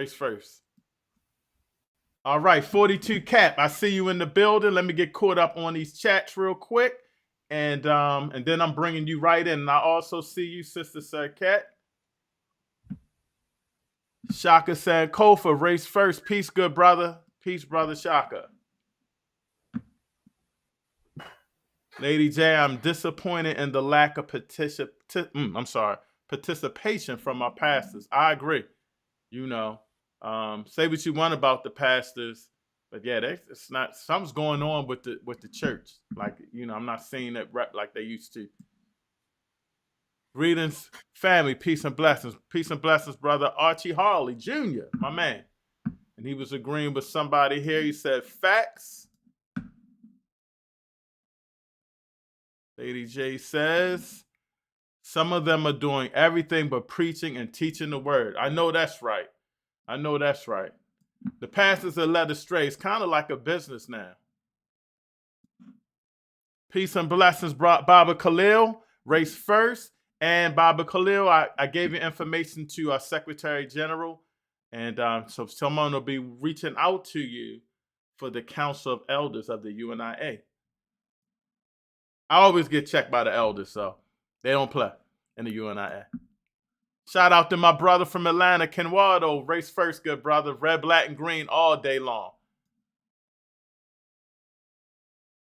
Race first. All right, 42 Cap. I see you in the building. Let me get caught up on these chats real quick. And then I'm bringing you right in. And I also see you, Sister Sir Cat. Shaka said, Kofa, race first. Peace, good brother. Peace, brother Shaka. Lady J, I'm disappointed in the lack of participation from our pastors. I agree. You know, say what you want about the pastors, but yeah, it's not. Something's going on with the church. Like, you know, I'm not seeing it rep like they used to. Greetings, family, peace and blessings. Peace and blessings, brother Archie Harley Jr., my man. And he was agreeing with somebody here. He said, facts. Lady J says, some of them are doing everything but preaching and teaching the word. I know that's right. I know that's right. The pastors are led astray. It's kind of like a business now. Peace and blessings, Baba Khalil. Race first. And Baba Khalil, I gave you information to our Secretary General. And so someone will be reaching out to you for the Council of Elders of the UNIA. I always get checked by the elders, so they don't play in the UNIA. Shout out to my brother from Atlanta, Kenwado. Race first, good brother. Red, black, and green all day long.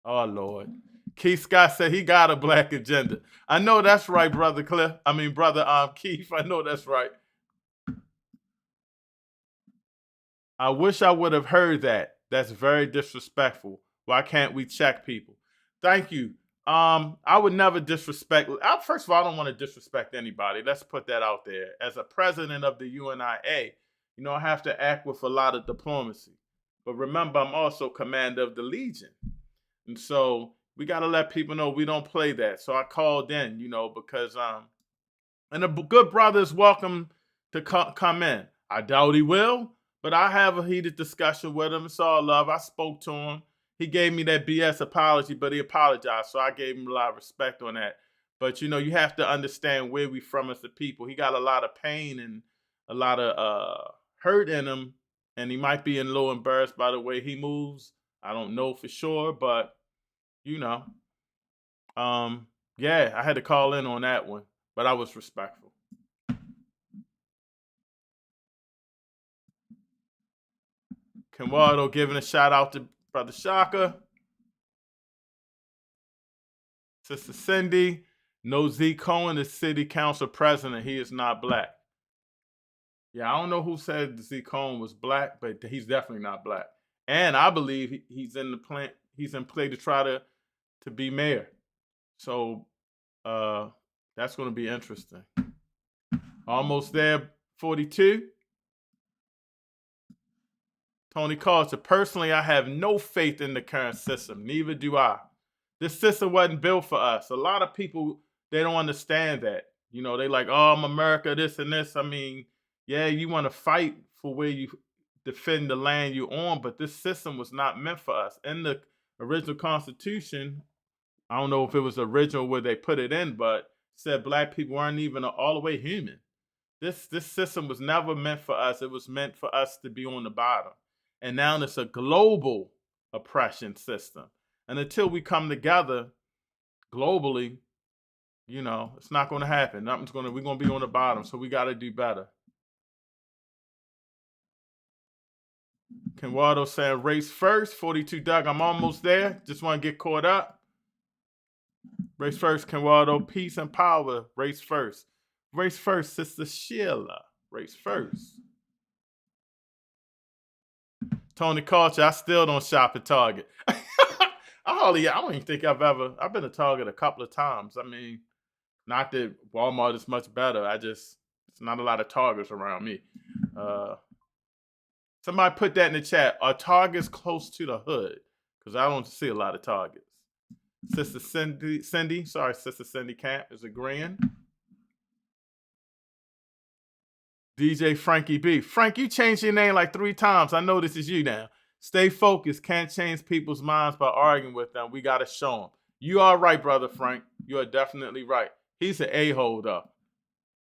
Oh, Lord. Keith Scott said he got a black agenda. I know that's right, brother Cliff. I mean, brother Keith. I know that's right. I wish I would have heard that. That's very disrespectful. Why can't we check people? Thank you. I would never disrespect. First of all, I don't want to disrespect anybody. Let's put that out there. As a president of the UNIA, you know, I have to act with a lot of diplomacy. But remember, I'm also commander of the Legion. And so we got to let people know we don't play that. So I called in, you know, because, and a good brother is welcome to come in. I doubt he will, but I have a heated discussion with him. It's all love. I spoke to him. He gave me that BS apology, but he apologized. So I gave him a lot of respect on that. But, you know, you have to understand where we from as a people. He got a lot of pain and a lot of hurt in him. And he might be a little embarrassed by the way he moves. I don't know for sure, but, you know. Yeah, I had to call in on that one. But I was respectful. Kenwado giving a shout out to Brother Shaka. Sister Cindy. No Z Cohen is city council president. He is not black. Yeah, I don't know who said Z Cohen was black, but he's definitely not black. And I believe he's in the plan. He's in play to try to be mayor. So that's going to be interesting. Almost there, 42. Tony Carter, personally, I have no faith in the current system. Neither do I. This system wasn't built for us. A lot of people, they don't understand that. You know, they like, oh, I'm America, this and this. I mean, yeah, you want to fight for where you defend the land you're on, but this system was not meant for us. In the original Constitution, I don't know if it was original where they put it in, but said black people aren't even all the way human. This system was never meant for us. It was meant for us to be on the bottom. And now it's a global oppression system. And until we come together globally, you know, it's not going to happen. We're going to be on the bottom. So we got to do better. Kenwado saying race first. 42 Doug, I'm almost there. Just want to get caught up. Race first, Kenwado. Peace and power. Race first. Race first, Sister Sheila. Race first. Tony Culture, I still don't shop at Target. I don't even think I've been to Target a couple of times. I mean, not that Walmart is much better. It's not a lot of Targets around me. Somebody put that in the chat. Are Targets close to the hood? Because I don't see a lot of Targets. Sister Cindy Camp is agreeing. DJ Frankie B. Frank, you changed your name like 3 times. I know this is you now. Stay focused. Can't change people's minds by arguing with them. We got to show them. You are right, brother Frank. You are definitely right. He's an a-hole, though.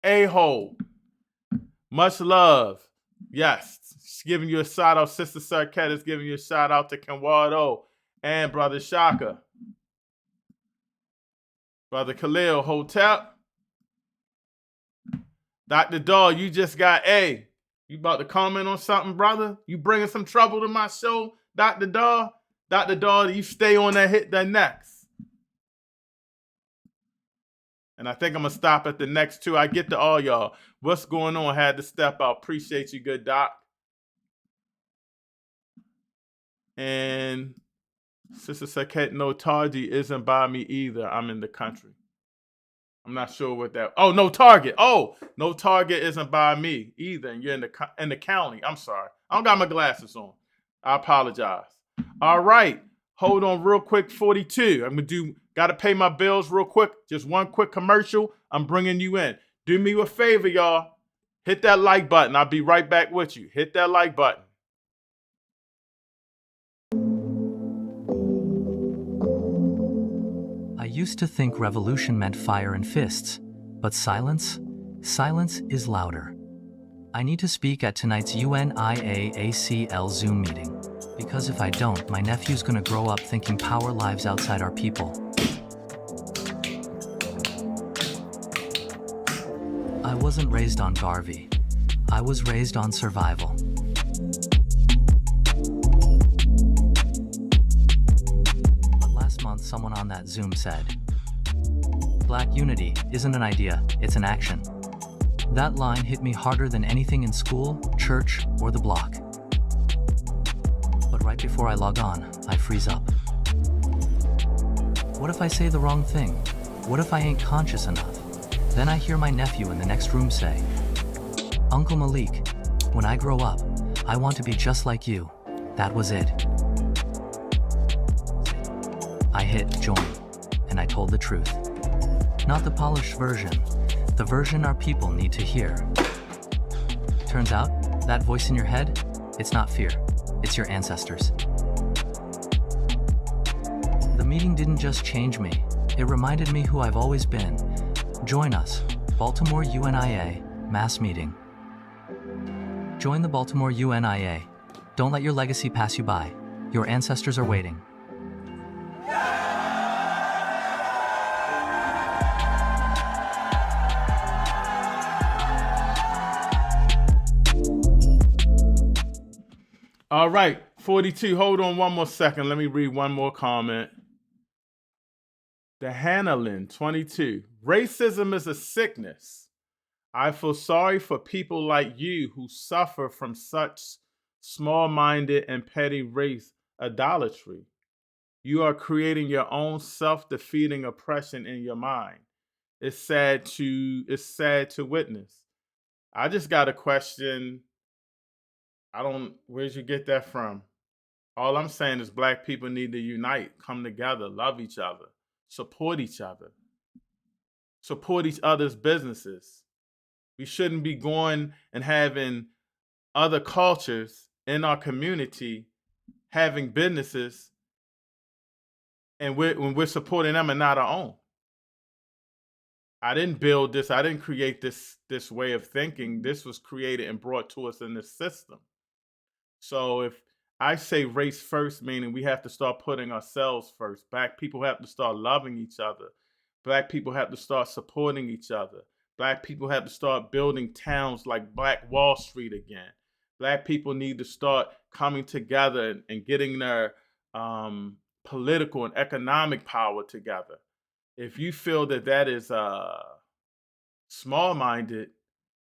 A-hole. Much love. Yes, she's giving you a shout out. Sister Sarkette is giving you a shout out to Kenwado and Brother Shaka. Brother Khalil, Hotep. Dr. DAW, you just got A. You about to comment on something, brother? You bringing some trouble to my show, Dr. DAW? Dr. DAW, you stay on that, hit that next. And I think I'm going to stop at the next two. I get to all y'all. What's going on? Had to step out. Appreciate you, good doc. And Sister Saket, no Tardy isn't by me either. I'm in the country. I'm not sure what that. Oh, no Target. Oh, no Target isn't by me either. And you're in the county. I'm sorry. I don't got my glasses on. I apologize. All right. Hold on real quick. 42. Got to pay my bills real quick. Just one quick commercial. I'm bringing you in. Do me a favor, y'all. Hit that like button. I'll be right back with you. Hit that like button. I used to think revolution meant fire and fists, but silence is louder. I need to speak at tonight's UNIAACL Zoom meeting, because if I don't, my nephew's gonna grow up thinking power lives outside our people. I wasn't raised on Garvey. I was raised on survival. Someone on that Zoom said, "Black unity isn't an idea, it's an action." That line hit me harder than anything in school, church, or the block. But right before I log on, I freeze up. What if I say the wrong thing? What if I ain't conscious enough? Then I hear my nephew in the next room say, "Uncle Malik, when I grow up, I want to be just like you." That was it. I hit join, and I told the truth. Not the polished version, the version our people need to hear. Turns out, that voice in your head, it's not fear, it's your ancestors. The meeting didn't just change me, it reminded me who I've always been. Join us, Baltimore UNIA, mass meeting. Join the Baltimore UNIA. Don't let your legacy pass you by. Your ancestors are waiting. All right, 42. Hold on one more second. Let me read one more comment. The Hannah 22. Racism is a sickness. I feel sorry for people like you who suffer from such small-minded and petty race idolatry. You are creating your own self-defeating oppression in your mind. It's sad to witness. I just got a question. Where'd you get that from? All I'm saying is Black people need to unite, come together, love each other, support each other, support each other's businesses. We shouldn't be going and having other cultures in our community having businesses and when we're supporting them and not our own. I didn't build this. I didn't create this way of thinking. This was created and brought to us in this system. So if I say race first, meaning we have to start putting ourselves first. Black people have to start loving each other. Black people have to start supporting each other. Black people have to start building towns like Black Wall Street again. Black people need to start coming together and getting their political and economic power together. If you feel that is small-minded,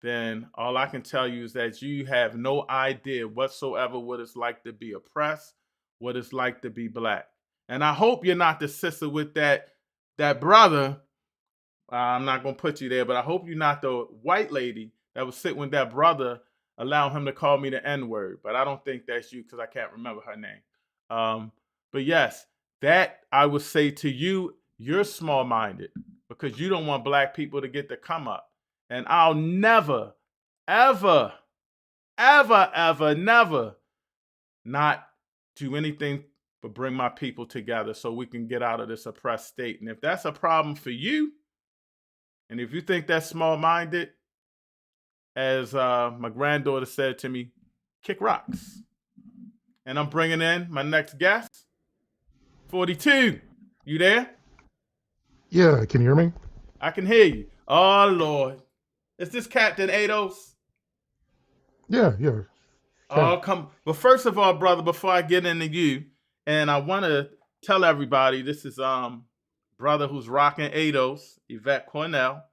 then all I can tell you is that you have no idea whatsoever what it's like to be oppressed, what it's like to be Black. And I hope you're not the sister with that brother. I'm not going to put you there, but I hope you're not the white lady that was sitting with that brother, allowing him to call me the N-word. But I don't think that's you because I can't remember her name. But yes, that I would say to you, you're small-minded because you don't want Black people to get to come up. And I'll never, ever, ever, ever, never not do anything but bring my people together so we can get out of this oppressed state. And if that's a problem for you, and if you think that's small-minded, as my granddaughter said to me, kick rocks. And I'm bringing in my next guest, 42. You there? Yeah, can you hear me? I can hear you. Oh, Lord. Is this Captain ADOS? Yeah, yeah. Okay. Oh, come. But first of all, brother, before I get into you, and I want to tell everybody this is brother who's rocking ADOS, Yvette Carnell.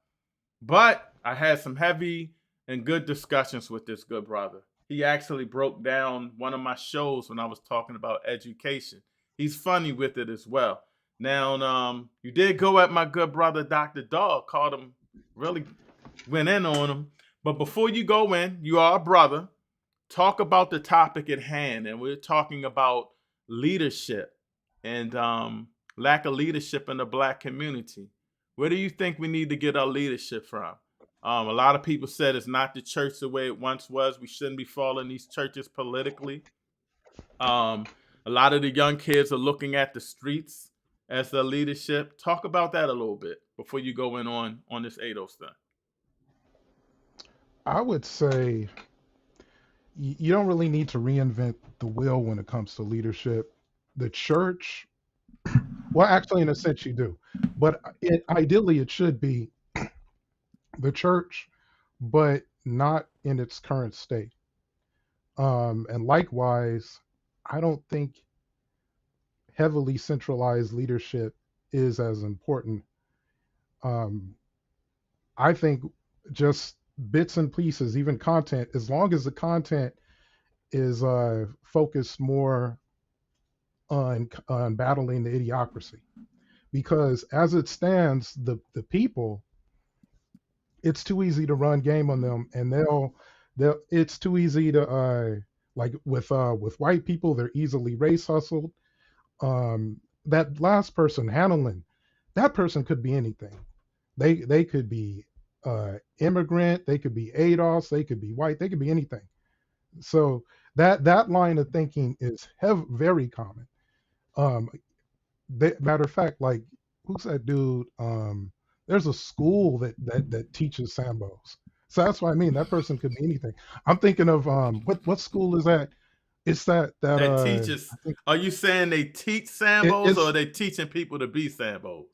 But I had some heavy and good discussions with this good brother. He actually broke down one of my shows when I was talking about education. He's funny with it as well. Now, you did go at my good brother, Dr. DAW, called him, really went in on him. But before you go in, you are a brother. Talk about the topic at hand. And we're talking about leadership and lack of leadership in the Black community. Where do you think we need to get our leadership from? A lot of people said it's not the church the way it once was. We shouldn't be following these churches politically. A lot of the young kids are looking at the streets as their leadership. Talk about that a little bit before you go in on this ADOS thing. I would say you don't really need to reinvent the wheel when it comes to leadership. The church, well, actually, in a sense, you do, but ideally, it should be the church, but not in its current state. And likewise, I don't think heavily centralized leadership is as important. Um, I think just bits and pieces, even content, as long as the content is focused more on battling the idiocracy. Because as it stands, the people, it's too easy to run game on them, and they'll it's too easy to like with white people, they're easily race hustled. That last person, Hanlon, that person could be anything. They could be immigrant, they could be ADOS, they could be white, they could be anything. So that line of thinking is very common. Um, Matter of fact, like who's that dude? There's a school that teaches sambos. So that's what I mean. That person could be anything. I'm thinking of what school is that? It's that That teaches. I think Are you saying they teach Sambos or are it's they teaching people to be Sambos?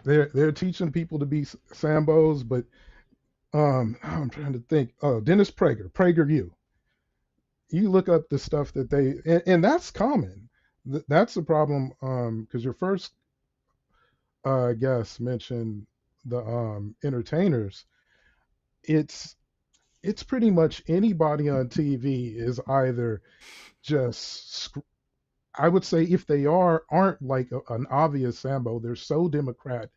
they're teaching people to be sambos, but I'm trying to think. Oh, Dennis Prager you look up the stuff that and that's common. That's the problem because your first guest mentioned the entertainers. It's it's pretty much anybody on TV is either just I would say if they aren't like an obvious Sambo, they're so Democrat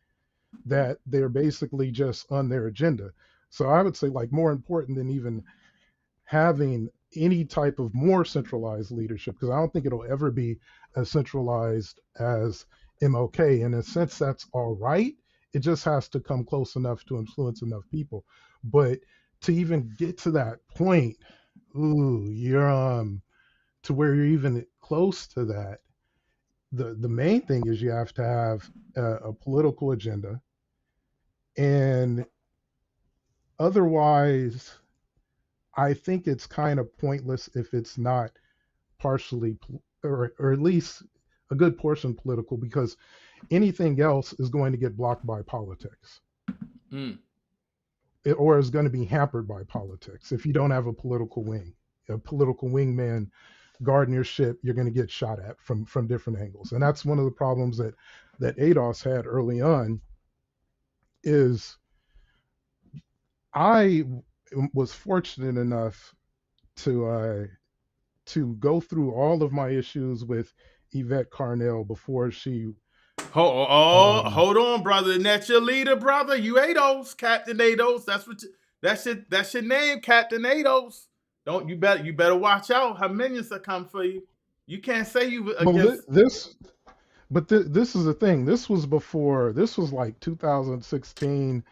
that they're basically just on their agenda. So I would say like more important than even having any type of more centralized leadership, because I don't think it'll ever be as centralized as MLK. In a sense, that's all right. It just has to come close enough to influence enough people. But to even get to that point, ooh, you're to where you're even close to that. The main thing is you have to have a political agenda, and otherwise, I think it's kind of pointless if it's not partially or at least a good portion political, because anything else is going to get blocked by politics. Mm. Or is going to be hampered by politics if you don't have a political wing. A political wingman guarding your ship, you're going to get shot at from different angles, and that's one of the problems that ADOS had early on. Is I was fortunate enough to go through all of my issues with Yvette Carnell before she. Um, Hold on, brother. And that's your leader, brother. You ADOS, Captain ADOS. That's your name, Captain ADOS. Don't you better watch out. Her minions will come for you. You can't say you well, against. this is the thing. This was before. This was like 2016,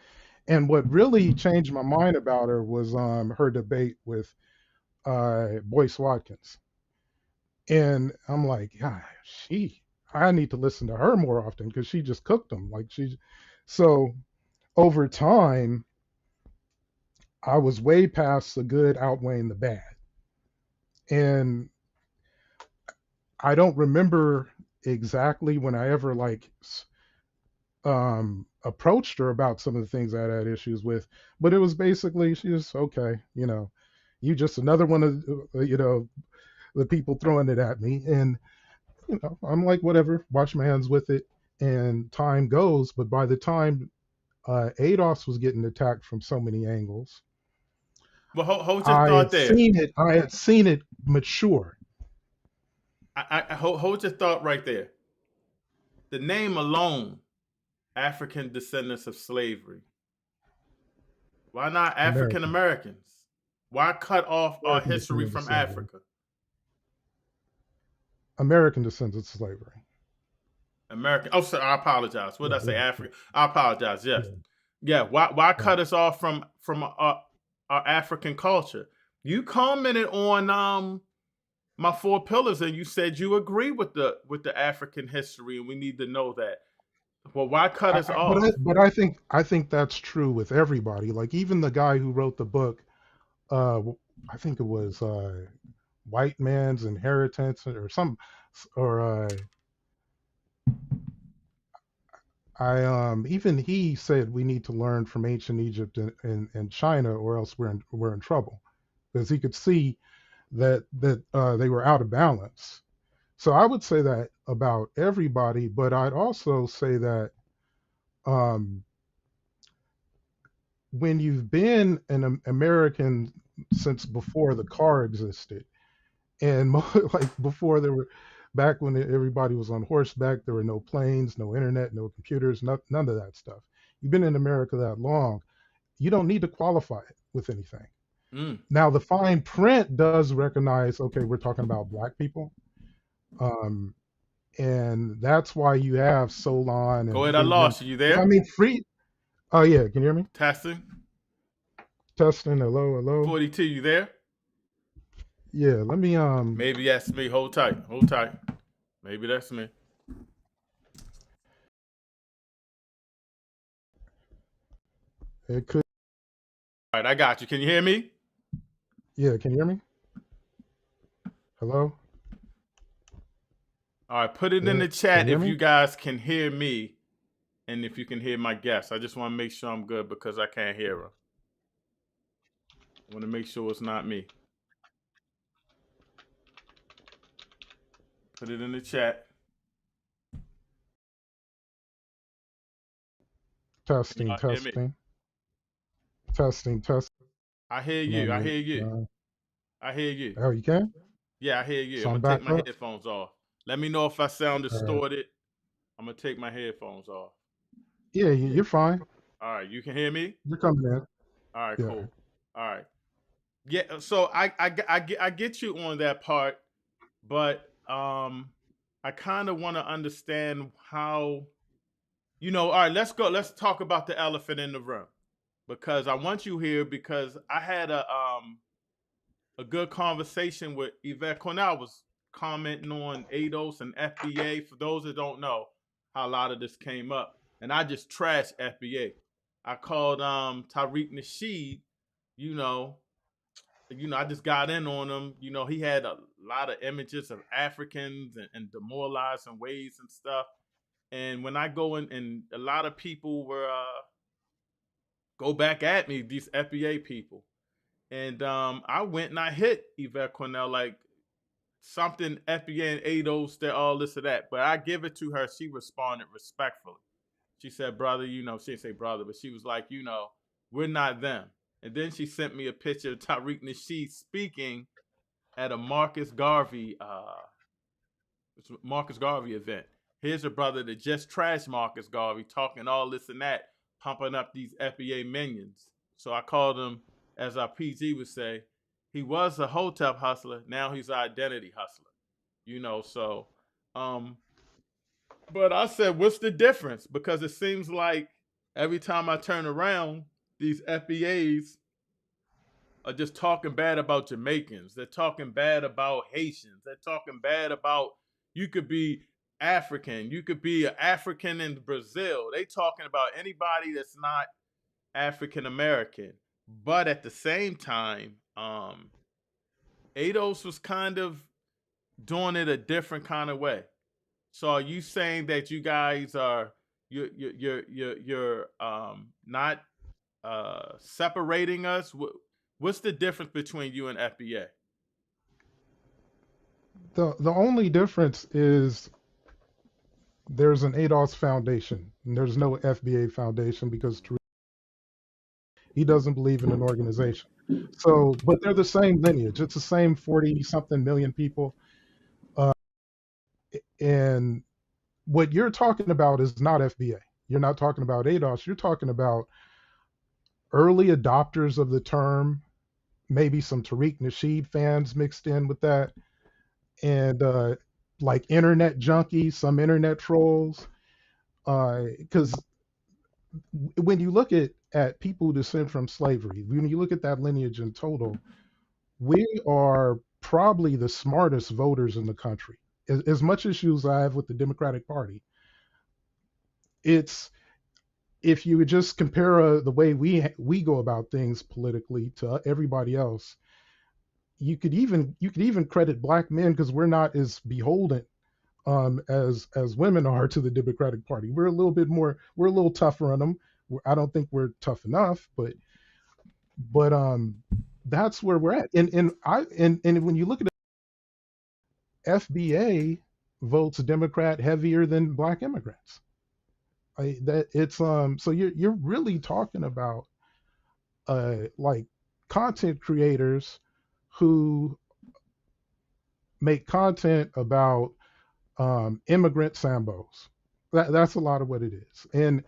and what really changed my mind about her was her debate with Boyce Watkins. And I'm like, yeah, I need to listen to her more often because she just cooked them. So over time, I was way past the good outweighing the bad. And I don't remember exactly when I ever like approached her about some of the things I had issues with, but it was basically she was okay, you just another one of the people throwing it at me, and I'm like whatever, wash my hands with it, and time goes. But by the time ADOS was getting attacked from so many angles, Well, hold your thought there. I had seen it mature. Hold your thought right there. The name alone, African descendants of slavery. Why not African American Americans? Why cut off our American history descendants of from slavery. Africa? American descendants of slavery. American. Oh, sorry, I apologize. What did I say? African. I apologize. Yes. Yeah, Yeah. Why yeah. cut us off from our African culture? You commented on my four pillars, and you said you agree with the African history, and we need to know that. Well, why cut us off? But I think that's true with everybody. Like even the guy who wrote the book, uh, I think it was White Man's Inheritance or some, or even he said we need to learn from ancient Egypt and China, or else we're in trouble, because he could see that they were out of balance. So I would say that about everybody, but I'd also say that um, when you've been an American since before the car existed, and like before there were, back when everybody was on horseback, there were no planes, no internet, no computers, none of that stuff. You've been in America that long, you don't need to qualify it with anything. Mm. Now the fine print does recognize, okay, we're talking about black people, um, and that's why you have Solon Go and ahead. I Friedman. lost you. You I there? mean, free. Oh yeah, can you hear me? Testing. Testing. Hello, hello. 42. You there? Yeah, let me Maybe that's me. Hold tight. Hold tight. Maybe that's me. it could. All right, I got you. Can you hear me? Yeah, can you hear me? Hello? All right, put it in Yeah, the can chat you hear if you me? guys can hear me and if you can hear my guests. I just want to make sure I'm good because I can't hear her. I want to make sure it's not me. Put it in the chat. Can Testing, y'all hear me? testing, testing, testing. I hear I'm you. on I mute. hear you. I hear you. Oh, you can? Yeah, I hear you. So I'm I'm going to take back my up? headphones off. Let me know if I sound All right. distorted. I'm going to take my headphones off. Yeah, you're fine. All right, you can hear me? You're coming in. All right, Yeah. cool. All right. Yeah, so I get you on that part, but I kind of want to understand how, all right, let's go. Let's talk about the elephant in the room, because I want you here because I had a good conversation with Yvette Carnell. Was commenting on ADOS and FBA. For those that don't know how a lot of this came up, and I just trashed FBA. I called Tariq Nasheed, you know, I just got in on him. He had a lot of images of Africans and demoralizing ways and stuff. And when I go in, and a lot of people were go back at me, these FBA people. And I went and I hit Yvette Cornell like something FBA and ADOS, they're all this or that. But I give it to her. She responded respectfully. She said, brother, she didn't say brother, but she was like, we're not them. And then she sent me a picture of Tariq Nasheed speaking at a Marcus Garvey event. Here's a brother that just trashed Marcus Garvey, talking all this and that, pumping up these FBA minions. So I called him, as our PG would say, he was a Hotep hustler. Now he's an identity hustler. So, but I said, what's the difference? Because it seems like every time I turn around, these FBAs are just talking bad about Jamaicans. They're talking bad about Haitians. They're talking bad about, you could be African. You could be an African in Brazil. They talking about anybody that's not African American. but at the same time, ADOS was kind of doing it a different kind of way. So are you saying that you guys are you're not separating us? What's the difference between you and FBA? The only difference is there's an ADOS foundation and there's no FBA foundation because he doesn't believe in an organization. So, but they're the same lineage. It's the same 40 something million people. Uh, and what you're talking about is not FBA. You're not talking about ADOS. You're talking about early adopters of the term, maybe some Tariq Nasheed fans mixed in with that, and like internet junkies, some internet trolls. Because when you look at people who descend from slavery, when you look at that lineage in total, we are probably the smartest voters in the country. As much issues I have with the Democratic Party, it's if you would just compare the way we go about things politically to everybody else, you could even credit black men because we're not as beholden as women are to the Democratic Party. We're a little bit more, we're a little tougher on them. I don't think we're tough enough, but that's where we're at. And when you look at it, FBA votes Democrat heavier than black immigrants. That it's so you're really talking about like content creators who make content about immigrant Sambos. That's a lot of what it is. And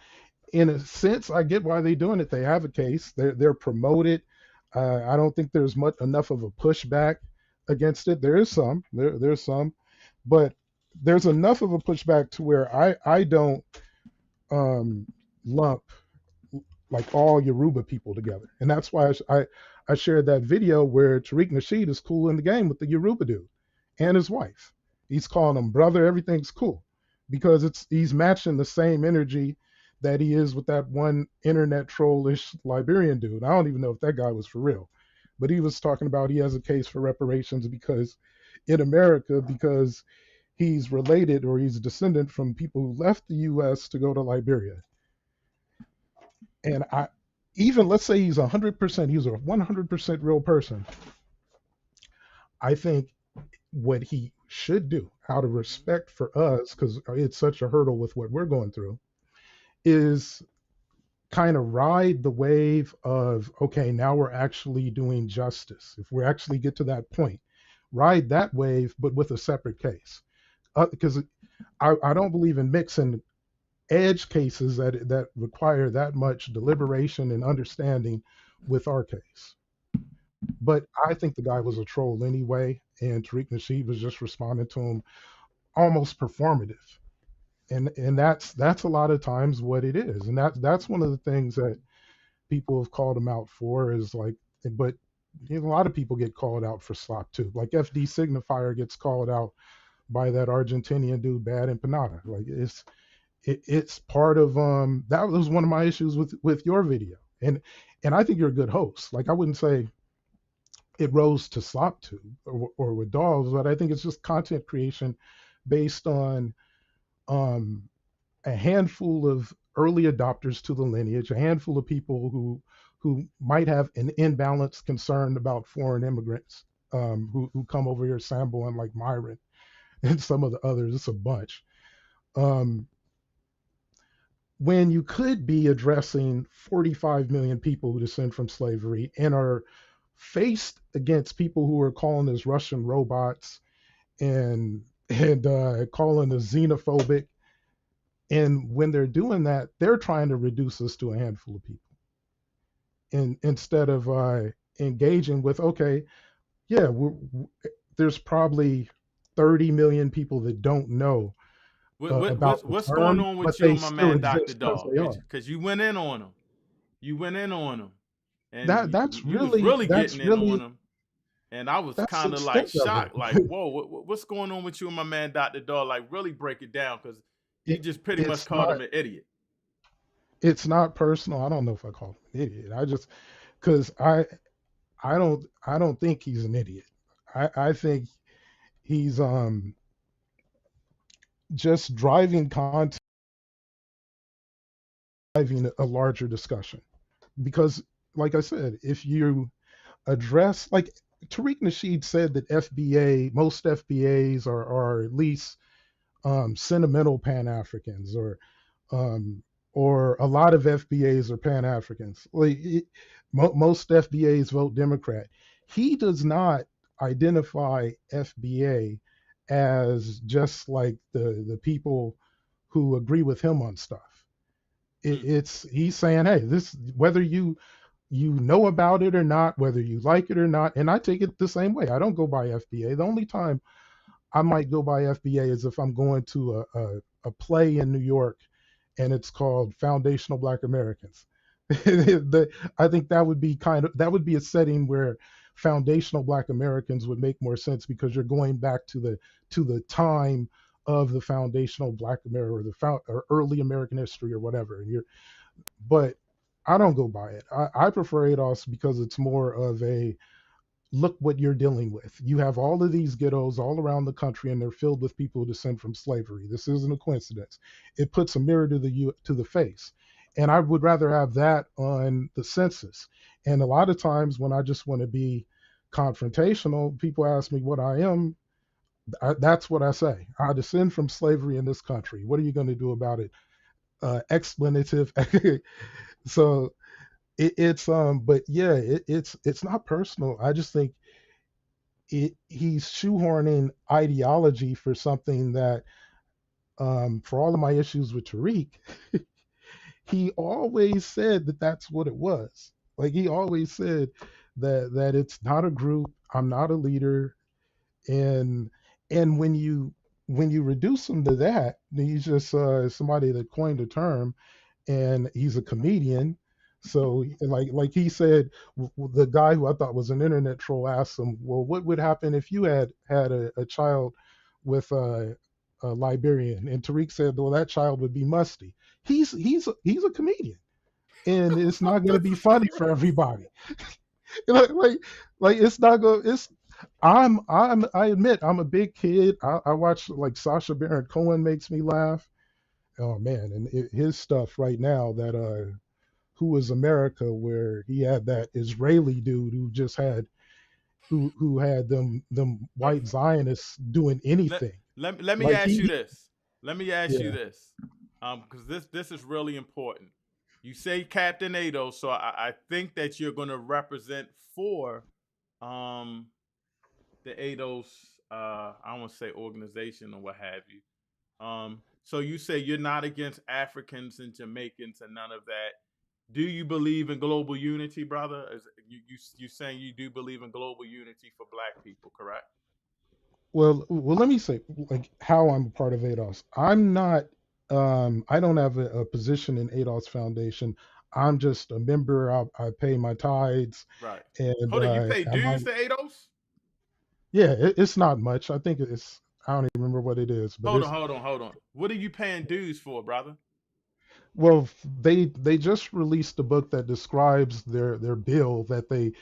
in a sense, I get why they're doing it. They have a case. They're promoted. I don't think there's enough of a pushback against it. There is some. There's some, but there's enough of a pushback to where I don't lump like all Yoruba people together. And that's why I shared that video where Tariq Nasheed is cool in the game with the Yoruba dude and his wife. He's calling him brother. Everything's cool because he's matching the same energy that he is with that one internet trollish Liberian dude. I don't even know if that guy was for real, but he was talking about he has a case for reparations because in America, because he's related or he's a descendant from people who left the U.S. to go to Liberia. And even let's say he's 100%, he's a 100% real person. I think what he should do out of respect for us, because it's such a hurdle with what we're going through, is kind of ride the wave of, okay, now we're actually doing justice. If we actually get to that point, ride that wave, but with a separate case. Because I don't believe in mixing edge cases that require that much deliberation and understanding with our case. But I think the guy was a troll anyway, and Tariq Nasheed was just responding to him almost performative. And that's a lot of times what it is. And that's one of the things that people have called him out for is like, but a lot of people get called out for slop too. Like FD Signifier gets called out by that Argentinian dude Bad Empanada. Like it's part of that was one of my issues with your video. And I think you're a good host. Like I wouldn't say it rose to slop tube or with dolls, but I think it's just content creation based on a handful of early adopters to the lineage, a handful of people who might have an imbalanced concern about foreign immigrants who come over here, Sambo and like Myron and some of the others. It's a bunch. When you could be addressing 45 million people who descend from slavery and are faced against people who are calling us Russian robots and calling us xenophobic. And when they're doing that, they're trying to reduce us to a handful of people. And instead of engaging with, okay, yeah, there's probably 30 million people that don't know about what's the going term, on but with you they and my still man Dr. exist as Dog? they are. Because you went in on him. You went in on him. And That's you was really getting in on really him. And I was that's the kind of like extent of shocked, like, it. whoa, what's going on with you and my man Dr. Dog? Like, really break it down, because you it just pretty much it's called not him an idiot. it's not personal. I don't know if I called him an idiot. because I don't think he's an idiot. I think he's just driving a larger discussion because, like I said, if you address like Tariq Nasheed said that most FBAs are at least sentimental Pan Africans, um, or a lot of FBAs are Pan Africans. Most FBAs vote Democrat. He does not identify FBA as just like the people who agree with him on stuff. Hmm. It's he's saying, hey, this whether you know about it or not, whether you like it or not, and I take it the same way. I don't go by FBA. The only time I might go by FBA is if I'm going to a play in New York and it's called Foundational Black Americans. I think that would be a setting where foundational Black Americans would make more sense because you're going back to the time of the foundational Black America or early American history or whatever. But I don't go by it. I prefer ADOS because it's more of a look what you're dealing with. You have all of these ghettos all around the country, and they're filled with people who descend from slavery. This isn't a coincidence. It puts a mirror to the face, and I would rather have that on the census. And a lot of times, when I just want to be confrontational, people ask me what I am. That's what I say. I descend from slavery in this country. What are you going to do about it? Explanative. So but yeah, it's not personal. I just think he's shoehorning ideology for something that, for all of my issues with Tariq, he always said that that's what it was. Like he always said that it's not a group. I'm not a leader, and when you reduce him to that, he's just somebody that coined a term, and he's a comedian. So, like he said, the guy who I thought was an internet troll asked him, "Well, what would happen if you had a child with a Liberian?" And Tariq said, "Well, that child would be musty." He's a comedian, and it's not going to This be is funny for crazy. everybody. like, like, it's not going. It's I admit I'm a big kid. I watch like Sacha Baron Cohen makes me laugh. Oh man, and his stuff right now that Who is America, where he had that Israeli dude who had them white Zionists doing let, anything. let me Like ask you this. Let me ask you yeah. this. Because this is really important. You say Captain Ado, so I think that you're going to represent for um the ADOS. I don't want to say organization or what have you. So you say you're not against Africans and Jamaicans and none of that. Do you believe in global unity, brother? You saying you do believe in global unity for Black people, correct? Well, let me say like how I'm a part of ADOS. I'm not. I don't have a position in ADOS Foundation. I'm just a member. I pay my tithes, Right. and Hold on, you pay I dues might. to ADOS? Yeah, it's not much. I think it's. I don't even remember what it is, but Hold on, it's hold on, hold on. What are you paying dues for, brother? well. They just released a book that describes their bill that they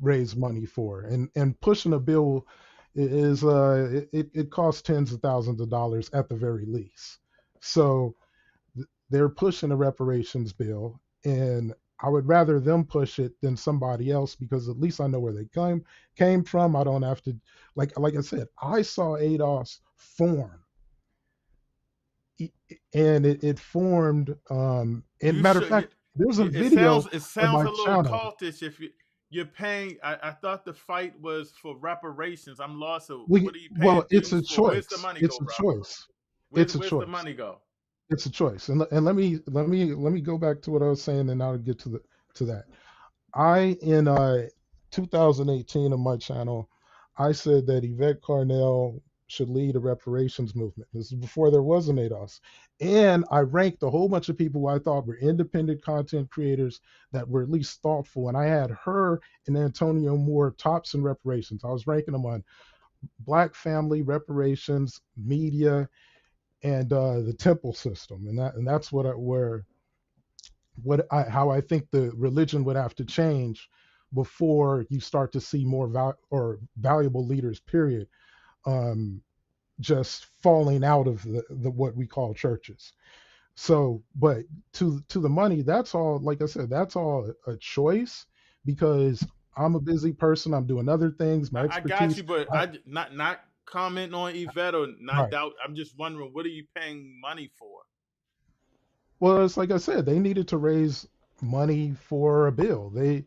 raise money for, and pushing a bill is it costs tens of thousands of dollars at the very least. So they're pushing a reparations bill, and I would rather them push it than somebody else because at least I know where they came from. I don't have to like I said, I saw ADOS form, and it formed. And You matter of should. fact, there's a It video on sounds my a little channel. cultish if you're paying. I thought the fight was for reparations. I'm lost. So what are you Well, paying it's dues a for? Where's the choice. money It's go, a brother? choice. It's a Where's the choice. money go? It's a choice. And let me go back to what I was saying, and I'll get to that. I in 2018 on my channel, I said that Yvette Carnell should lead a reparations movement. This is before there was an ADOS. And I ranked a whole bunch of people who I thought were independent content creators that were at least thoughtful. And I had her and Antonio Moore tops in reparations. I was ranking them on Black family reparations, media, and the temple system. And that's how I think the religion would have to change before you start to see more valuable leaders, period, um, just falling out of the what we call churches. So, but to the money, that's all. Like I said, that's all a choice because I'm a busy person. I'm doing other things. My I got expertise. you, but not commenting on Yvette or not Right. doubt. I'm just wondering, what are you paying money for? Well, it's like I said, they needed to raise money for a bill. They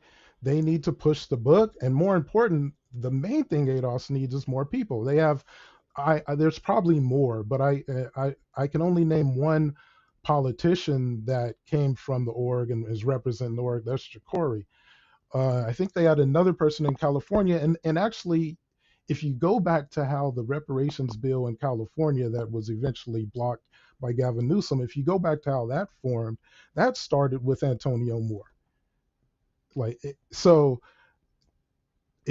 need to push the book, and more important, the main thing ADOS needs is more people. They have, there's probably more, but I can only name one politician that came from the org and is representing the org. That's Jacory. I think they had another person in California, and actually, if you go back to how the reparations bill in California that was eventually blocked by Gavin Newsom, if you go back to how that formed, that started with Antonio Moore. So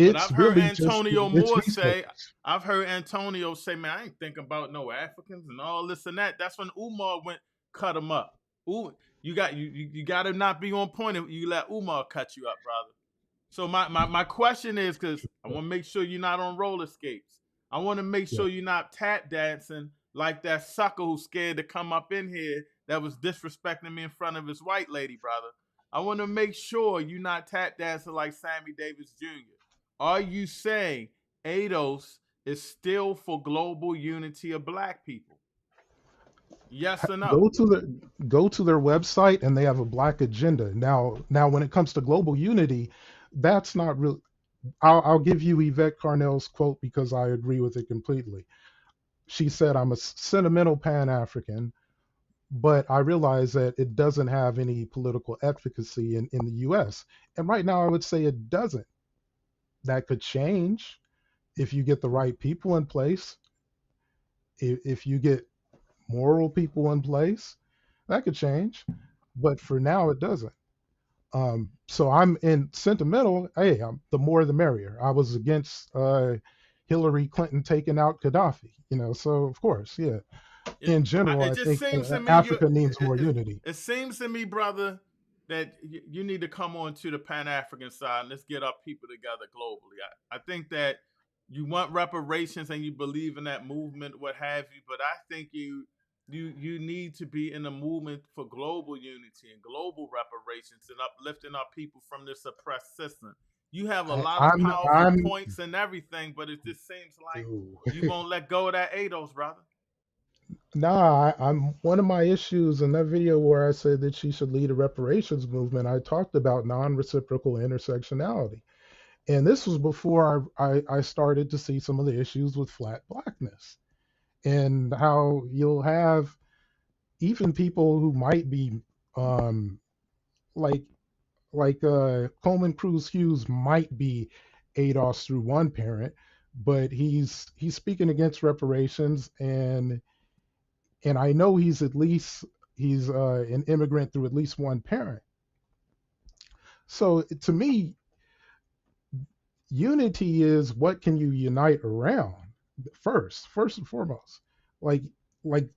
But it's I've heard really just Antonio it's Moore say, research. I've heard Antonio say, man, I ain't thinking about no Africans and all this and that. That's when Umar went cut him up. Ooh, you got to not be on point if you let Umar cut you up, brother. So my question is, because I want to make sure you're not on roller skates. I want to make Yeah. sure you're not tap dancing like that sucker who's scared to come up in here that was disrespecting me in front of his white lady, brother. I want to make sure you're not tap dancing like Sammy Davis Jr. Are you saying ADOS is still for global unity of black people? Yes or no? Go to their website and they have a black agenda. Now when it comes to global unity, that's not real. I'll give you Yvette Carnell's quote because I agree with it completely. She said, "I'm a sentimental Pan-African, but I realize that it doesn't have any political efficacy in the US." And right now, I would say it doesn't. That could change if you get the right people in place. If you get moral people in place, that could change. But for now, it doesn't. So I'm in sentimental. Hey, the more the merrier. I was against Hillary Clinton taking out Gaddafi. So of course, yeah. It, In general, it I just think seems to me Africa needs more unity. it seems to me, brother, that you need to come on to the Pan African side and let's get our people together globally. I think that you want reparations and you believe in that movement, what have you, but I think you need to be in a movement for global unity and global reparations and uplifting our people from this oppressed system. You have a I, lot of I'm powerful I'm points and everything, but it just seems like Ew. you won't let go of that ADOS, brother. Nah. I'm one of my issues in that video where I said that she should lead a reparations movement. I talked about non-reciprocal intersectionality, and this was before I started to see some of the issues with flat blackness and how you'll have even people who might be um, like Coleman Cruz Hughes might be ADOS through one parent, but he's speaking against reparations, and I know he's an immigrant through at least one parent. So to me, unity is what can you unite around first and foremost. Like like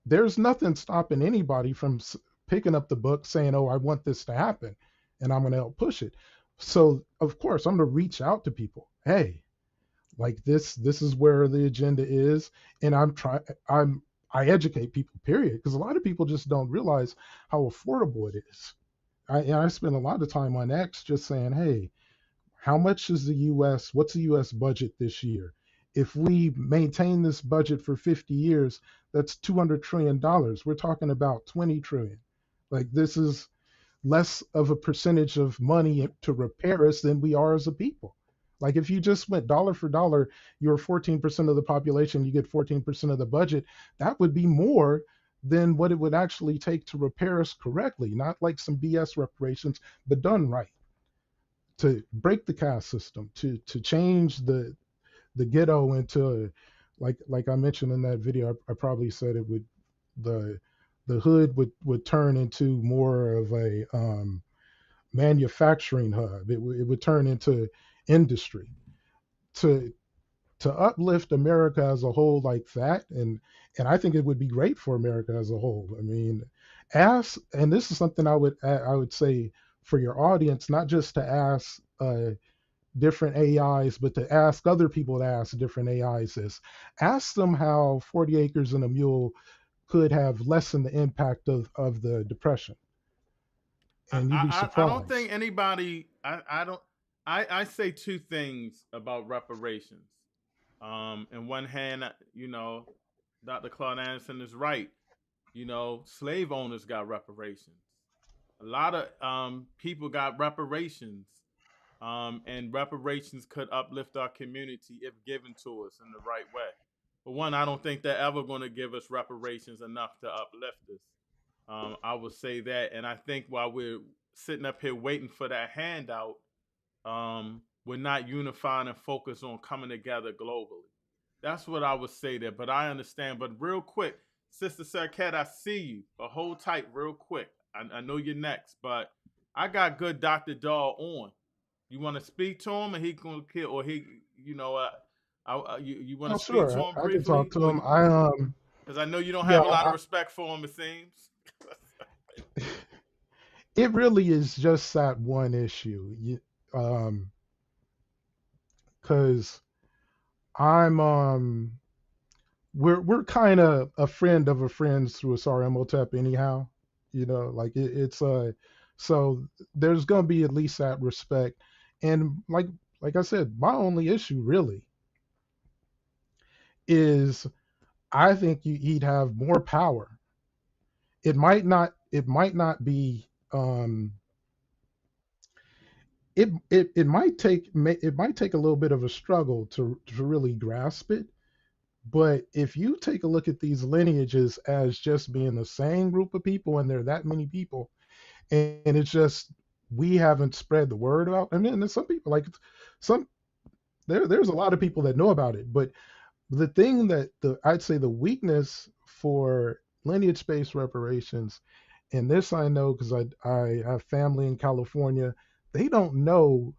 there's nothing stopping anybody from picking up the book saying, "Oh, I want this to happen, and I'm going to help push it." So of course I'm going to reach out to people. Hey, like this is where the agenda is, and I educate people, period, because a lot of people just don't realize how affordable it is. I spend a lot of time on X just saying, hey, how much is what's the US budget this year? If we maintain this budget for 50 years, that's $200 trillion. We're talking about 20 trillion. Like, this is less of a percentage of money to repair us than we are as a people. Like, if you just went dollar for dollar, you're 14% of the population, you get 14% of the budget, that would be more than what it would actually take to repair us correctly, not like some BS reparations, but done right. To break the caste system, to change the ghetto into, like I mentioned in that video, I probably said it would, the the hood would turn into more of a manufacturing hub. It would turn into industry to uplift America as a whole like that, and I think it would be great for America as a whole. I mean, and this is something I would say for your audience, not just to ask different AIs, but to ask other people to ask different AIs is ask them how 40 Acres and a Mule could have lessened the impact of the Depression. And you'd be I don't think surprised. anybody. I don't. I say two things about reparations. In one hand, Dr. Claude Anderson is right. Slave owners got reparations. A lot of people got reparations, and reparations could uplift our community if given to us in the right way. But one, I don't think they're ever going to give us reparations enough to uplift us. I would say that, and I think while we're sitting up here waiting for that handout, we're not unifying and focused on coming together globally. That's what I would say there. But I understand. But real quick, Sister Sarkat, I see you. Hold tight, real quick. I know you're next, but I got good Dr. DAW on. You want to speak to him, and he gonna kill, or he, you want Oh, to speak to sure, him I can briefly, talk to or him. because I know you don't Yeah, have a lot of respect for him, it seems. it really is just that one issue. Because I'm we're kind of a friend of a friend's through a SRMOTEP anyhow. Like it's so there's gonna be at least that respect. And like I said, my only issue really is I think he'd have more power. It might not be it might take a little bit of a struggle to really grasp it. But if you take a look at these lineages as just being the same group of people, and there are that many people, and it's just we haven't spread the word out. And then there's some people like some there's a lot of people that know about it. But the thing that I'd say the weakness for lineage-based reparations, and this I know because I have family in California, they don't know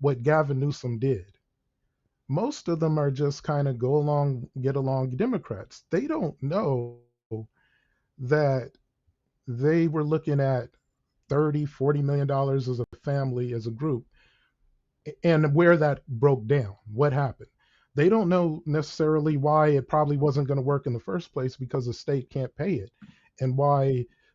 what Gavin Newsom did. Most of them are just kind of get along Democrats. They don't know that they were looking at 30, $40 million as a family, as a group, and where that broke down, what happened. They don't know necessarily why it probably wasn't going to work in the first place because the state can't pay it, and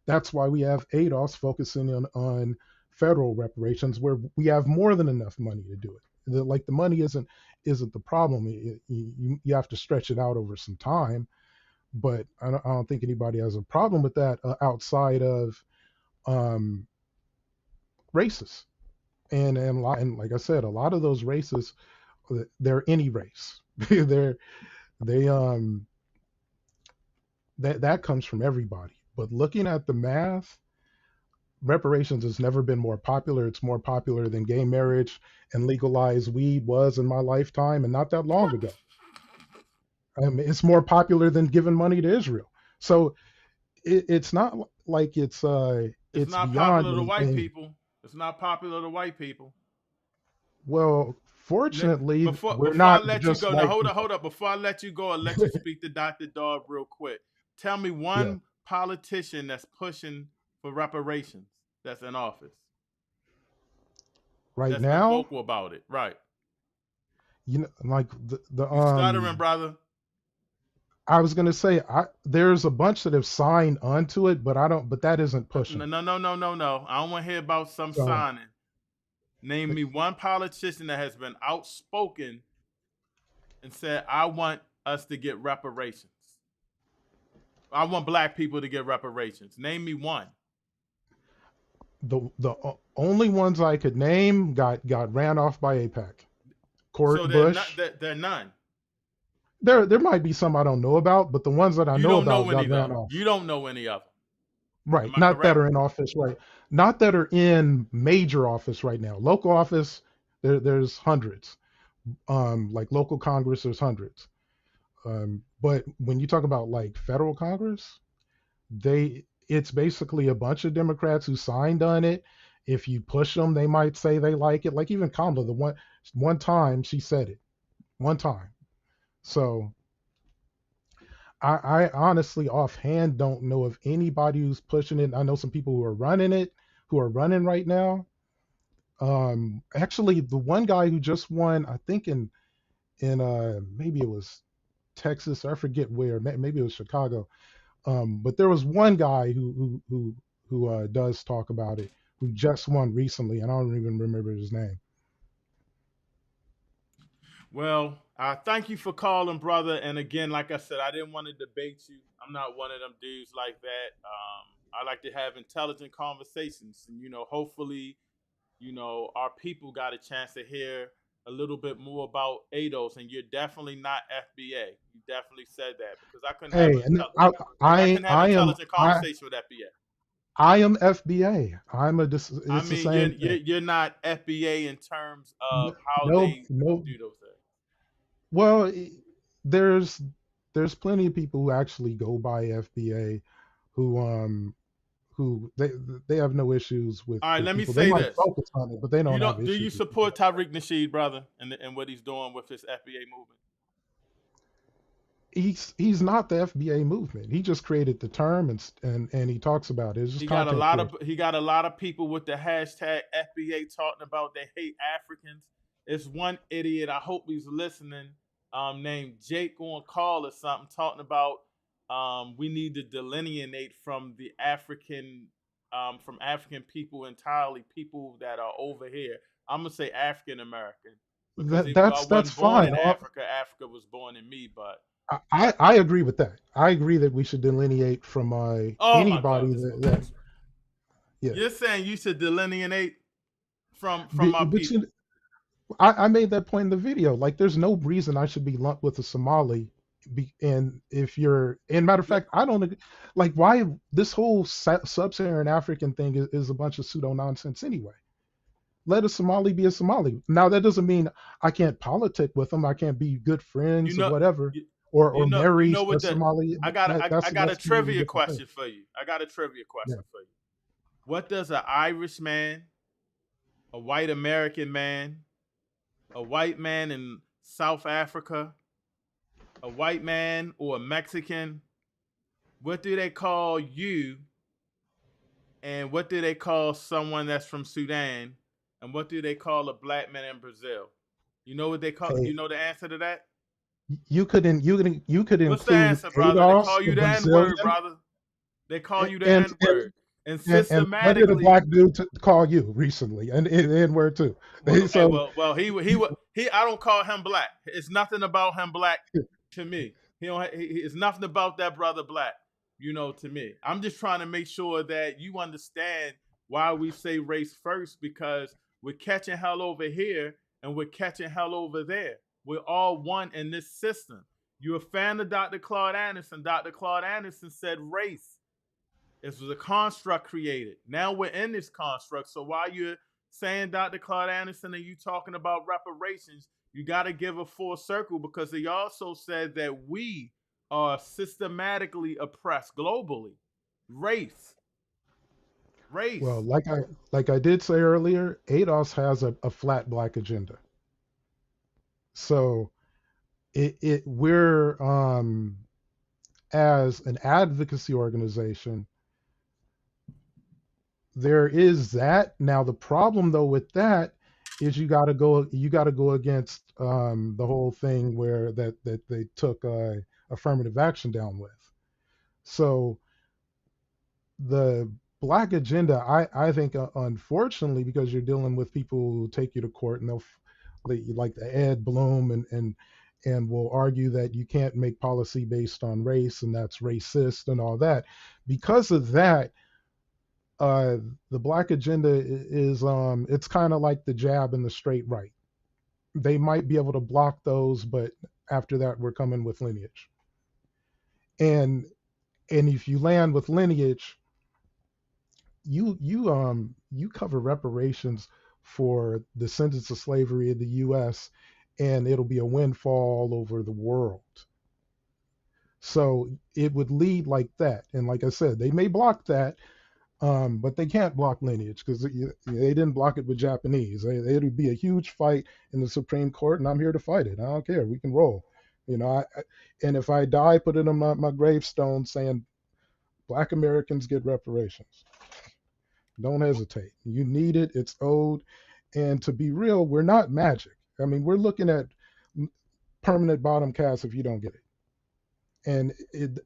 that's why we have ADOS focusing on federal reparations, where we have more than enough money to do it. Like the money isn't the problem. You have to stretch it out over some time, but I don't think anybody has a problem with that outside of races. And like I said, a lot of those races, they're any race. they're they that comes from everybody. But looking at the math, reparations has never been more popular. It's more popular than gay marriage and legalized weed was in my lifetime, and not that long ago. It's more popular than giving money to Israel. So it's not like it's It's it's not beyond popular to white anything. people. It's not popular to white people. Well, fortunately, we're Before I not let you just go, now white hold up, people. hold up. Before I let you go, I'll let you speak to Dr. Dog real quick. Tell me Yeah, one politician that's pushing for reparations that's in office, right that's been now, vocal about it. Right. like the You stuttering, brother. I was gonna say there's a bunch that have signed onto it, but I don't. But that isn't No, pushing it. no, no, no, no, no. I don't want to hear about some So signing. Name me one politician that has been outspoken and said, I want us to get reparations. I want black people to get reparations. Name me one. the only ones I could name got ran off by APAC. Cory So they're not. Bush. They're none. There might be some I don't know about, but the ones that I You know don't about know any got of ran them. off. You don't know any of them. Right. Am I Not that correct? are in office right. Not that are in major office right now. Local office, there's hundreds. Like local Congress, there's hundreds. But when you talk about like federal Congress, it's basically a bunch of Democrats who signed on it. If you push them, they might say they like it. Like even Kamala, the one time she said it, one time. So I honestly offhand don't know of anybody who's pushing it. I know some people who are running it, who are running right now. Actually, the one guy who just won, I think in maybe it was Texas, I forget where, maybe it was Chicago. But there was one guy who does talk about it, who just won recently, and I don't even remember his name. Well, thank you for calling, brother. And again, like I said, I didn't want to debate you. I'm not one of them dudes like that. I like to have intelligent conversations, and hopefully, our people got a chance to hear a little bit more about ADOS. And you're definitely not FBA. You definitely said that because I couldn't have Hey, and I couldn't have intelligent conversation with FBA. I am FBA. I It's the mean, same thing. you're not FBA in terms of how No, they no. do those things. Well, there's plenty of people who actually go by FBA, who they have no issues All right, with let me people. They say might this. focus on it, but they You don't have don't do you issues with people. support Tariq Nasheed, brother, and what he's doing with his FBA movement? He's not the FBA movement. He just created the term and he talks about it. It's just content creation. He got a lot of people with the hashtag FBA talking about they hate Africans. It's one idiot. I hope he's listening. Named Jake on call or something talking about we need to delineate from African people entirely, people that are over here. I'm gonna say African American because even though I That's wasn't born fine. in Africa, Africa was born in me. But I agree with that. I agree that we should delineate from oh my God, anybody this that bullshit. yeah. You're saying you should delineate from my But people. I made that point in the video. Like, there's no reason I should be lumped with a Somali. And if you're, and matter of Yeah, fact, I don't like why this whole sub-Saharan African thing is a bunch of pseudo nonsense anyway. Let a Somali be a Somali. Now that doesn't mean I can't politic with them. I can't be good you friends or know, whatever, you, or you marry know a what the Somali. I got a That's completely trivia different thing. question for you. I got a trivia Yeah. question for you. What does an Irish man, a white American man, a white man in South Africa, a white man or a Mexican, what do they call you? And what do they call someone that's from Sudan? And what do they call a black man in Brazil? You know what they call? Hey, You know the answer to that? you could What's the include answer, brother? They ADOS, call the you the N word, Brazilian, brother. They call you the and N word, and and what did a systematically. black dude call you recently? And N word too. Well, hey, So he. I don't call him black. It's nothing about him black to me. He don't. It's nothing about that brother black. To me, I'm just trying to make sure that you understand why we say race first because we're catching hell over here and we're catching hell over there. We're all one in this system. You're a fan of Dr. Claude Anderson. Dr. Claude Anderson said race. This was a construct created. Now we're in this construct. So while you're saying Dr. Claude Anderson and you talking about reparations, you got to give a full circle because he also said that we are systematically oppressed globally. Race. well, Race. like I did say earlier, ADOS has a flat black agenda. So we're as an advocacy organization, there is that. Now the problem though with that is you got to go against the whole thing where that they took affirmative action down with. So the black agenda, I think, unfortunately, because you're dealing with people who take you to court and they like the Ed Bloom and will argue that you can't make policy based on race and that's racist and all that. Because of that, the black agenda is it's kind of like the jab and the straight right. They might be able to block those, but after that, we're coming with lineage. And if you land with lineage, you cover reparations for descendants of slavery in the U.S. and it'll be a windfall all over the world. So it would lead like that, and like I said, they may block that, but they can't block lineage because they didn't block it with Japanese. It'll be a huge fight in the Supreme Court, and I'm here to fight it. I don't care. We can roll. You know, and if I die, put it on my gravestone saying Black Americans get reparations. Don't hesitate. You need it. It's owed. And to be real, we're not magic. I mean, we're looking at permanent bottom cast if you don't get it. And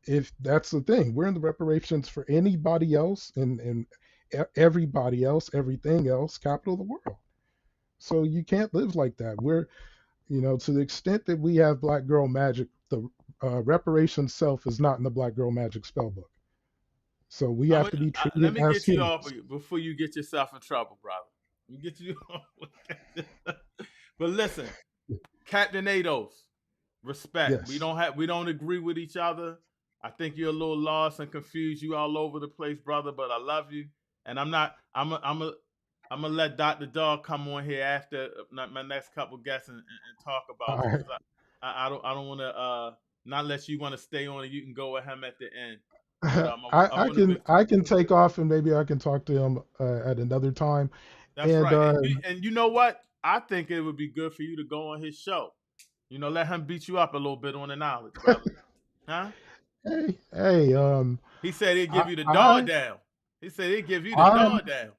if that's the thing, we're in the reparations for anybody else and everybody else, everything else, capital of the world. So you can't live like that. We're, to the extent that we have Black Girl Magic, the reparations self is not in the Black Girl Magic spell book. So we have to be treated let me as get you humans. off before you get yourself in trouble, brother. Let me get you off. But listen, Captain ADOS, respect. Yes. We don't agree with each other. I think you're a little lost and confused. You all over the place, brother. But I love you, and I'm gonna let Dr. Dog come on here after my next couple guests and talk about All you. right. I don't want to not unless you want to stay on. You can go with him at the end. But I I want to can make I can take off and maybe I can talk to him at another time. that's And right. And you know what? I think it would be good for you to go on his show. Let him beat you up a little bit on the knowledge, brother. Huh? hey, He said he'd I give you the I dog down. He said he'd give you the I'm dog down.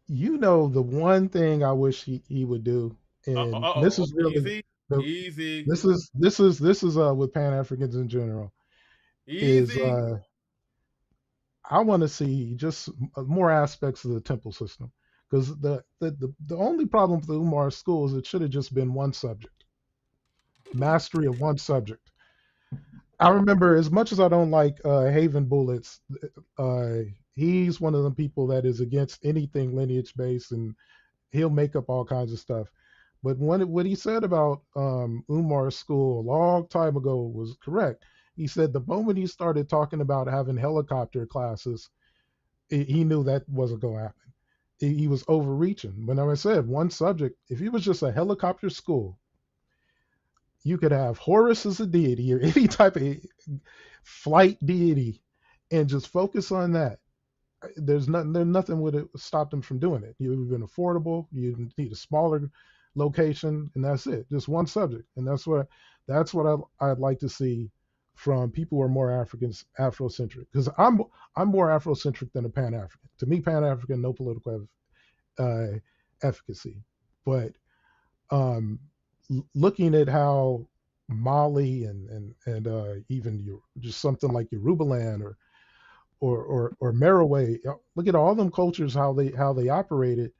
the one thing I wish he would do, and this is really Easy, the easy, this is with Pan Africans in general is easy. I want to see just more aspects of the temple system because the only problem with the Umar school is it should have just been one subject, mastery of one subject. I remember as much as I don't like Haven Bullets, uh, he's one of the people that is against anything lineage based, and he'll make up all kinds of stuff. But what he said about Umar's school a long time ago was correct. He said the moment he started talking about having helicopter classes, he knew that wasn't going to happen. He was overreaching. When I said one subject, if it was just a helicopter school, you could have Horus as a deity or any type of flight deity and just focus on that. There's nothing would have stopped them from doing it. It would have been affordable. You need a smaller location, and that's it. Just one subject, and that's what I'd like to see from people who are more Afrocentric. Because I'm more Afrocentric than a Pan African. To me, Pan African, no political efficacy. But looking at how Mali and even just something like Yorubaland or Merowe, look at all them cultures how they operated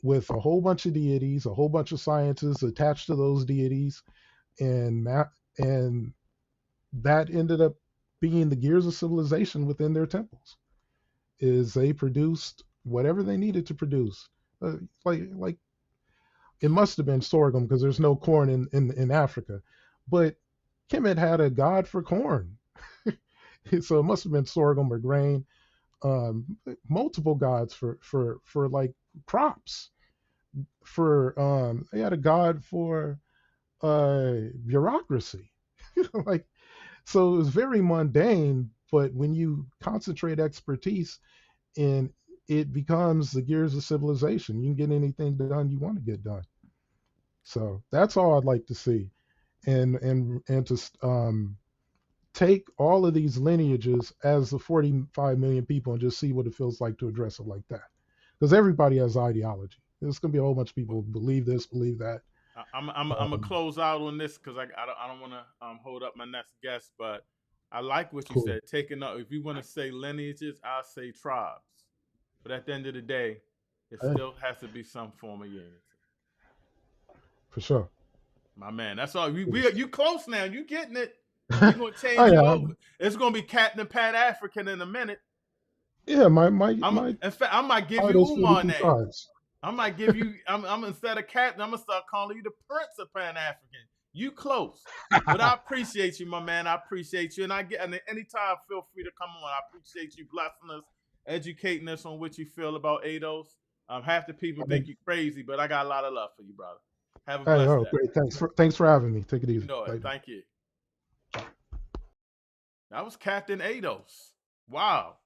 with a whole bunch of deities, a whole bunch of sciences attached to those deities, and that ended up being the gears of civilization within their temples. Is they produced whatever they needed to produce, like it must have been sorghum because there's no corn in Africa, but Kemet had a god for corn, so it must have been sorghum or grain. Multiple gods for like crops. They had a god for bureaucracy, like so it was very mundane. But when you concentrate expertise in it, becomes the gears of civilization. You can get anything done you want to get done. So that's all I'd like to see, and to take all of these lineages as the 45 million people and just see what it feels like to address it like that. Because everybody has ideology. There's gonna be a whole bunch of people who believe this, believe that. I'm gonna close out on this because I don't want to hold up my next guest, but I like what you Cool. said. Taking up, if you want to say lineages, I'll say tribes. But at the end of the day, it Hey, still has to be some form of unity. for sure. My man, that's all. You close now. You getting it. We're gonna Oh change you yeah, over. It's gonna be Captain Pan-African in a minute. yeah. My In fact, I might give you title's Umar 42 name. tribes. I might give you. I'm instead of Captain, I'm gonna start calling you the Prince of Pan-African. You close, but I appreciate you, my man. I appreciate you, and anytime feel free to come on. I appreciate you blessing us, educating us on what you feel about ADOS. Half the people think you crazy, but I got a lot of love for you, brother. Have a Hey, blessed oh day. great. Thanks for having me. Take it You easy. know it. Later. Thank you. That was Captain ADOS. Wow.